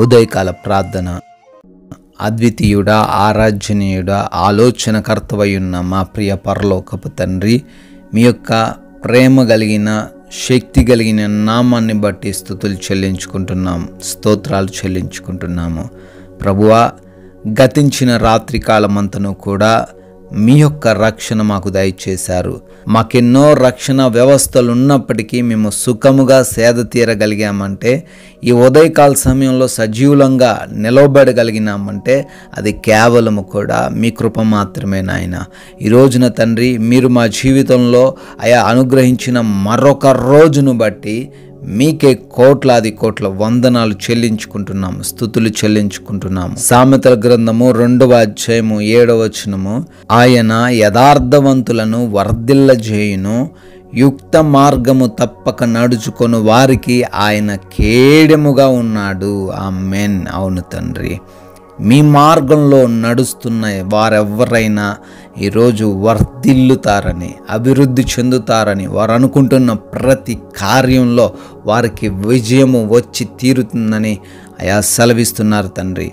ఉదయకాల ప్రార్థన. అద్వితీయుడా, ఆరాధ్యనీయుడా, ఆలోచనకర్తవయున్న మా ప్రియ పరలోకపు తండ్రి, మీ యొక్క ప్రేమ కలిగిన శక్తి కలిగిన నామాన్ని బట్టి స్తుతులు చెల్లించుకుంటున్నాం, స్తోత్రాలు చెల్లించుకుంటున్నాము. ప్రభువా, గతించిన రాత్రి కాలమంతను కూడా మీ యొక్క రక్షణ మాకు దయచేశారు. మాకెన్నో రక్షణ వ్యవస్థలు ఉన్నప్పటికీ మేము సుఖముగా సేద తీరగలిగామంటే, ఈ ఉదయకాల సమయంలో సజీవులంగా నిలవబడగలిగినామంటే అది కేవలము కూడా మీ కృప మాత్రమే నాయన. ఈ రోజున తండ్రి, మీరు మా జీవితంలో అనుగ్రహించిన మరొక రోజును బట్టి మీకే కోట్లాది కోట్ల వందనాలు చెల్లించుకుంటున్నాము, స్తుతులు చెల్లించుకుంటున్నాము. సామెతల గ్రంథము 2వ అధ్యాయము 7వ వచనము, ఆయన యథార్థవంతులను వర్ధిల్లజేయును, యుక్త మార్గము తప్పక నడుచుకొని వారికి ఆయన కేడెముగా ఉన్నాడు. ఆమేన్. అవును తండ్రి, మీ మార్గంలో నడుస్తున్న వారెవరైనా ఈరోజు వర్ధిల్లుతారని, అభివృద్ధి చెందుతారని, వారు అనుకుంటున్న ప్రతి కార్యంలో వారికి విజయము వచ్చి తీరుతుందని సెలవిస్తున్నారు తండ్రి.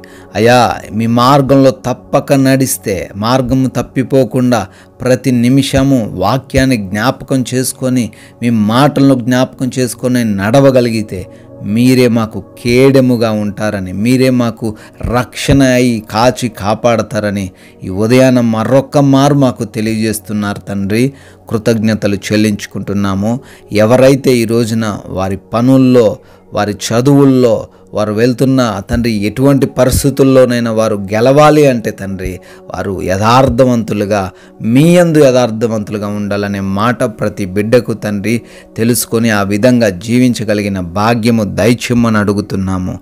మీ మార్గంలో తప్పక నడిస్తే, మార్గము తప్పిపోకుండా ప్రతి నిమిషము వాక్యాన్ని జ్ఞాపకం చేసుకొని, మీ మాటలను జ్ఞాపకం చేసుకొని నడవగలిగితే మీరే మాకు కేడెముగా ఉంటారని, మీరే మాకు రక్షణ అయి కాచి కాపాడతారని ఈ ఉదయాన మరొక్క మారు మాకు తెలియజేస్తున్నారు తండ్రి. కృతజ్ఞతలు చెల్లించుకుంటున్నాము. ఎవరైతే ఈ రోజున వారి పనుల్లో, వారి చదువుల్లో వారు వెళ్తున్న తండ్రి, ఎటువంటి పరిస్థితుల్లోనైనా వారు గెలవాలి అంటే తండ్రి, వారు యథార్థవంతులుగా, మీ యందు యథార్థవంతులుగా ఉండాలనే మాట ప్రతి బిడ్డకు తండ్రి తెలుసుకొని ఆ విధంగా జీవించగలిగిన భాగ్యము దయచేయమని అడుగుతున్నాము.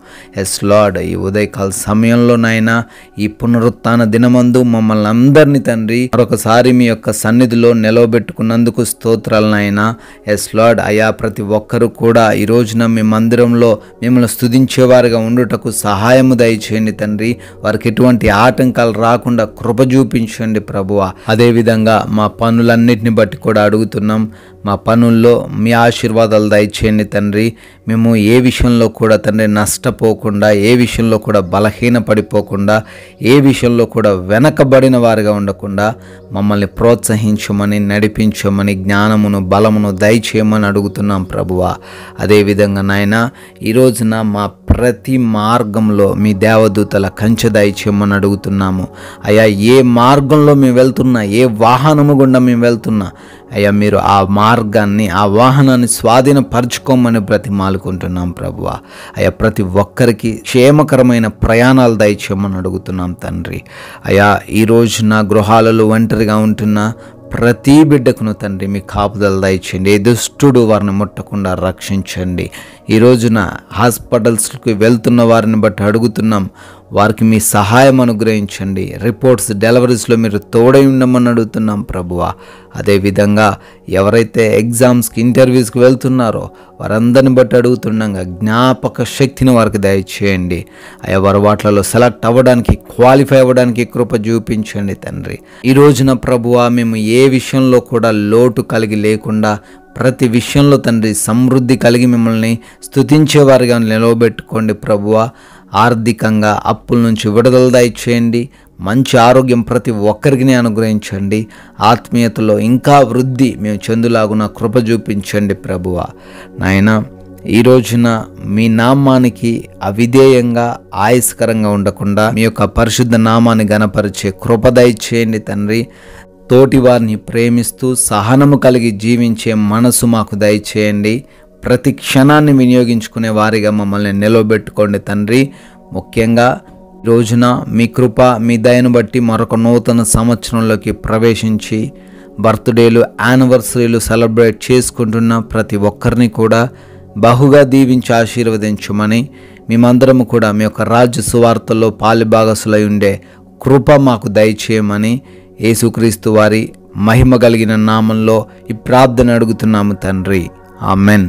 ఎస్ లార్డ్, ఈ ఉదయకాల సమయంలోనైనా ఈ పునరుత్థాన దినమందు మమ్మల్ని అందరినీ తండ్రి మరొకసారి మీ యొక్క సన్నిధిలో నిలవబెట్టుకున్నందుకు స్తోత్రాలనైనా. ఎస్ లార్డ్, ప్రతి ఒక్కరూ కూడా ఈ రోజున మీ మందిరంలో మిమ్మల్ని స్తుతించే వారిగా ఉండుటకు సహాయము దయచేయండి తండ్రి. వారికి ఎటువంటి ఆటంకాలు రాకుండా కృప చూపించండి ప్రభువా. అదేవిధంగా మా పనులన్నిటిని బట్టి కూడా అడుగుతున్నాం, మా పనుల్లో మీ ఆశీర్వాదాలు దయచేయండి తండ్రి. మేము ఏ విషయంలో కూడా తండ్రి నష్టపోకుండా, ఏ విషయంలో కూడా బలహీన పడిపోకుండా, ఏ విషయంలో కూడా వెనకబడిన వారిగా ఉండకుండా మమ్మల్ని ప్రోత్సహించమని, నడిపించమని, జ్ఞానమును బలమును దయచేయమని అడుగుతున్నాం ప్రభువా. అదేవిధంగా నాయన, ఈ రోజున మా ప్రతి మార్గంలో మీ దేవదూతల కంచె దయచేయమని అడుగుతున్నాము. ఏ మార్గంలో మేము వెళ్తున్నా, ఏ వాహనము గుండా మేము వెళ్తున్నా మీరు ఆ మార్గాన్ని, ఆ వాహనాన్ని స్వాధీనపరచుకోమని బ్రతిమాలుకుంటున్నాం ప్రభువా. ప్రతి ఒక్కరికి క్షేమకరమైన ప్రయాణాలు దయచేయమని అడుగుతున్నాం తండ్రి. ఈ రోజున గృహాలలో ఒంటరిగా ఉంటున్న ప్రతి బిడ్డకును తండ్రి మీ కాపుదల దయచేయండి. ఏ దుష్టుడు వారిని ముట్టకుండా రక్షించండి. ఈ రోజున హాస్పిటల్స్కి వెళ్తున్న వారిని బట్టి అడుగుతున్నాం, వారికి మీ సహాయం అనుగ్రహించండి. రిపోర్ట్స్, డెలివరీస్లో మీరు తోడై ఉండమని అడుగుతున్నాం ప్రభువా. అదేవిధంగా ఎవరైతే ఎగ్జామ్స్కి, ఇంటర్వ్యూస్కి వెళ్తున్నారో వారందరిని బట్టి అడుగుతుండగా జ్ఞాపక శక్తిని వారికి దయచేయండి. వారు వాటిలలో సెలెక్ట్ అవ్వడానికి, క్వాలిఫై అవ్వడానికి కృప చూపించండి తండ్రి. ఈ రోజున ప్రభువా, మేము ఏ విషయంలో కూడా లోటు కలిగి లేకుండా ప్రతి విషయంలో తండ్రి సమృద్ధి కలిగి మిమ్మల్ని స్తుతించేవారిగా నిలవబెట్టుకోండి ప్రభువా. ఆర్థికంగా అప్పుల నుంచి విడుదల దయచేయండి. మంచి ఆరోగ్యం ప్రతి ఒక్కరికి అనుగ్రహించండి. ఆత్మీయతలో ఇంకా వృద్ధి మేము చెందులాగున కృప చూపించండి ప్రభువా. నాయన, ఈ రోజున మీ నామానికి అవిధేయంగా, ఆయాస్కరంగా ఉండకుండా మీ యొక్క పరిశుద్ధ నామాన్ని గణపరిచే కృప దయచేయండి తండ్రి. తోటి వారిని ప్రేమిస్తూ సహనము కలిగి జీవించే మనసు మాకు దయచేయండి. ప్రతి క్షణాన్ని వినియోగించుకునే వారిగా మమ్మల్ని నిలవబెట్టుకోండి తండ్రి. ముఖ్యంగా ఈ రోజున మీ కృప, మీ దయను బట్టి మరొక నూతన సంవత్సరంలోకి ప్రవేశించి బర్త్డేలు, యానివర్సరీలు సెలబ్రేట్ చేసుకుంటున్న ప్రతి ఒక్కరిని కూడా బహుగా దీవించి ఆశీర్వదించమని, మేమందరము కూడా మీ యొక్క రాజ్య సువార్తల్లో పాలిభాగసులై ఉండే కృప మాకు దయచేయమని యేసుక్రీస్తు వారి మహిమ కలిగిన నామంలో ఈ ప్రార్థన అడుగుతున్నాము తండ్రి. ఆమెన్.